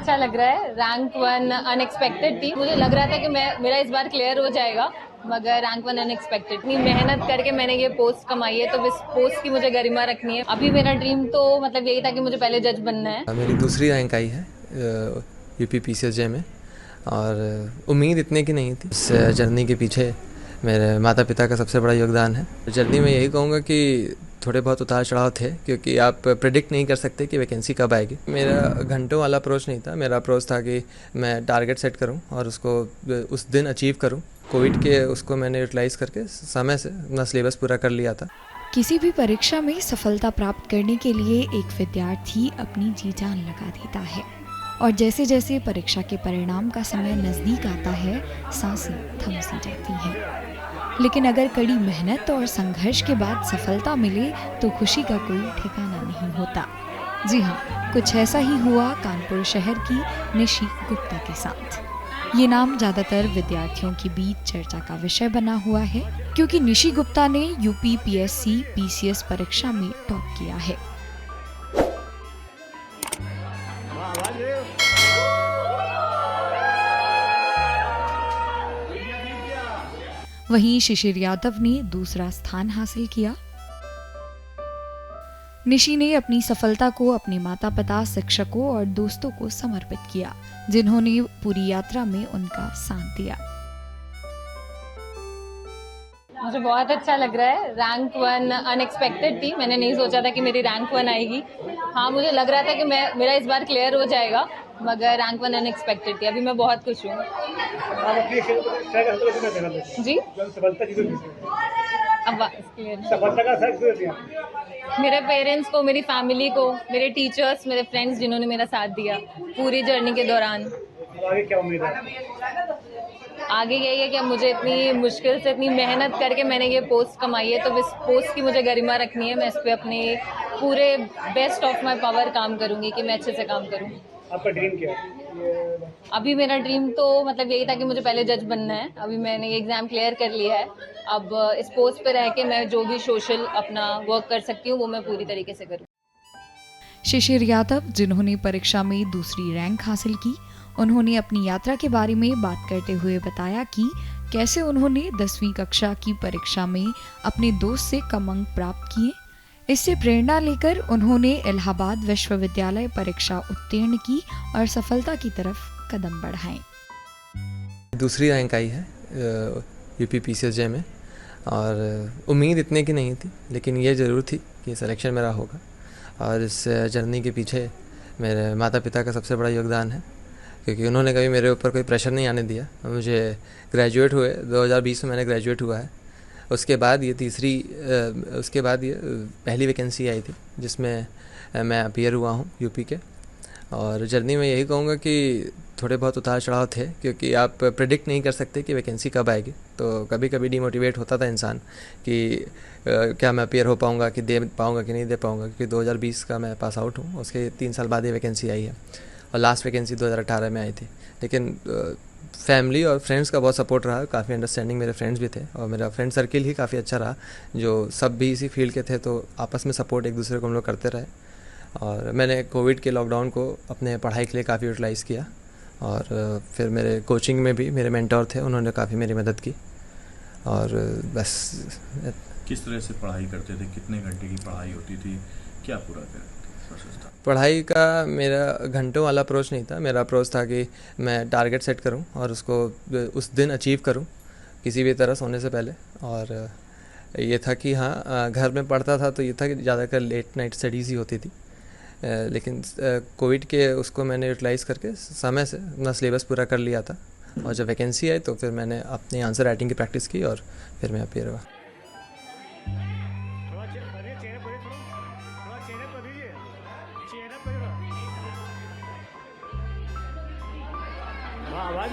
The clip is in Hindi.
अच्छा लग रहा है। रैंक 1 अनएक्सपेक्टेड थी। मुझे लग रहा था कि मेरा इस बार क्लियर हो जाएगा, मगर रैंक 1 अनएक्सपेक्टेड। इतनी मेहनत करके मैंने ये पोस्ट कमाई है, तो इस पोस्ट की मुझे गरिमा रखनी है। अभी मेरा ड्रीम तो मतलब यही था कि मुझे पहले जज बनना है। मेरी दूसरी रैंक आई है यूपी पीसीएसजे में, और उम्मीद इतने की नहीं थी। इस जर्नी के पीछे मेरे माता पिता का सबसे बड़ा योगदान है। जर्नी में यही कहूँगा कि थोड़े बहुत उतार चढ़ाव थे, क्योंकि आप प्रेडिक्ट नहीं कर सकते कि वैकेंसी कब आएगी। मेरा घंटों वाला अप्रोच नहीं था। मेरा अप्रोच था कि मैं टारगेट सेट करूं और उसको उस दिन अचीव करूं। कोविड के उसको मैंने यूटिलाइज़ करके समय से अपना सिलेबस पूरा कर लिया था। किसी भी परीक्षा में सफलता प्राप्त करने के लिए एक विद्यार्थी अपनी जी जान लगा देता है, और जैसे जैसे परीक्षा के परिणाम का समय नज़दीक आता है, सांसें थम सी जाती हैं। लेकिन अगर कड़ी मेहनत और संघर्ष के बाद सफलता मिले तो खुशी का कोई ठिकाना नहीं होता। जी हाँ, कुछ ऐसा ही हुआ कानपुर शहर की निशी गुप्ता के साथ। ये नाम ज़्यादातर विद्यार्थियों के बीच चर्चा का विषय बना हुआ है, क्योंकि निशी गुप्ता ने यूपी पीएससी पीसीएस परीक्षा में टॉप किया है। वहीं शिशिर यादव ने दूसरा स्थान हासिल किया। निशी ने अपनी सफलता को अपने माता पिता, शिक्षकों और दोस्तों को समर्पित किया, जिन्होंने पूरी यात्रा में उनका साथ दिया। मुझे बहुत अच्छा लग रहा है। रैंक 1 अनएक्सपेक्टेड थी। मैंने नहीं सोचा था कि मेरी रैंक 1 आएगी। हाँ, मुझे लग रहा था कि मेरा इस बार क्लियर हो जाएगा, मगर रैंक 1 अनएक्सपेक्टेड थी। अभी मैं बहुत खुश हूँ। जी, अब सफलता का सर मेरे पेरेंट्स को, मेरी फैमिली को, मेरे टीचर्स, मेरे फ्रेंड्स, जिन्होंने मेरा साथ दिया पूरी जर्नी के दौरान। आगे क्या उम्मीद है? आगे यही है कि मुझे इतनी मुश्किल से इतनी मेहनत करके मैंने ये पोस्ट कमाई है, तो इस पोस्ट की मुझे गरिमा रखनी है। मैं इस पे अपने पूरे बेस्ट ऑफ माय पावर काम करूंगी कि मैं अच्छे से काम करूं। आपका ड्रीम क्या है? अभी मेरा ड्रीम तो मतलब यही था कि मुझे पहले जज बनना है। अभी मैंने ये एग्ज़ाम क्लियर कर लिया है। अब इस पोस्ट पे रह के मैं जो भी सोशल अपना वर्क कर सकती हूँ वो मैं पूरी तरीके से करूँ। शिशिर यादव, जिन्होंने परीक्षा में दूसरी रैंक हासिल की, उन्होंने अपनी यात्रा के बारे में बात करते हुए बताया कि कैसे उन्होंने 10वीं कक्षा की परीक्षा में अपने दोस्त से कम अंक प्राप्त किए। इससे प्रेरणा लेकर उन्होंने इलाहाबाद विश्वविद्यालय परीक्षा उत्तीर्ण की और सफलता की तरफ कदम बढ़ाए। दूसरी रैंक आई है यूपी पीसीएसजे में, और उम्मीद इतने की नहीं थी, लेकिन ये ज़रूर थी कि सिलेक्शन मेरा होगा। और इस जर्नी के पीछे मेरे माता पिता का सबसे बड़ा योगदान है, क्योंकि उन्होंने कभी मेरे ऊपर कोई प्रेशर नहीं आने दिया। मुझे ग्रेजुएट हुए 2020 में मैंने ग्रेजुएट हुआ है। उसके बाद ये पहली वैकेंसी आई थी जिसमें मैं अपीयर हुआ हूँ यूपी के। और जर्नी में यही कहूँगा कि थोड़े बहुत उतार चढ़ाव थे, क्योंकि आप प्रेडिक्ट नहीं कर सकते कि वैकेंसी कब आएगी। तो कभी कभी डिमोटिवेट होता था इंसान कि क्या मैं अपीयर हो पाऊँगा, कि दे पाऊँगा कि नहीं दे पाऊँगा, क्योंकि 2020 का मैं पास आउट हूँ। उसके 3 साल बाद ये वैकेंसी आई है, और लास्ट वैकेंसी 2018 में आई थी। लेकिन फैमिली और फ्रेंड्स का बहुत सपोर्ट रहा। काफ़ी अंडरस्टैंडिंग मेरे फ्रेंड्स भी थे, और मेरा फ्रेंड सर्किल ही काफ़ी अच्छा रहा, जो सब भी इसी फील्ड के थे। तो आपस में सपोर्ट एक दूसरे को हम लोग करते रहे। और मैंने कोविड के लॉकडाउन को अपने पढ़ाई के लिए काफ़ी यूटिलाइज़ किया, और फिर मेरे कोचिंग में भी मेरे मेंटोर थे, उन्होंने काफ़ी मेरी मदद की। और बस। किस तरह से पढ़ाई करते थे? कितने घंटे की पढ़ाई होती थी? क्या पूरा प्रोसेस था? पढ़ाई का मेरा घंटों वाला अप्रोच नहीं था। मेरा अप्रोच था कि मैं टारगेट सेट करूं और उसको उस दिन अचीव करूं किसी भी तरह सोने से पहले। और ये था कि हाँ, घर में पढ़ता था तो ये था कि ज़्यादातर लेट नाइट स्टडीज़ ही होती थी। लेकिन कोविड के उसको मैंने यूटिलाइज़ करके समय से अपना सिलेबस पूरा कर लिया था। और जब वैकेंसी आई तो फिर मैंने अपनी आंसर राइटिंग की प्रैक्टिस की, और फिर मैं अपीयर हुआ। आवाज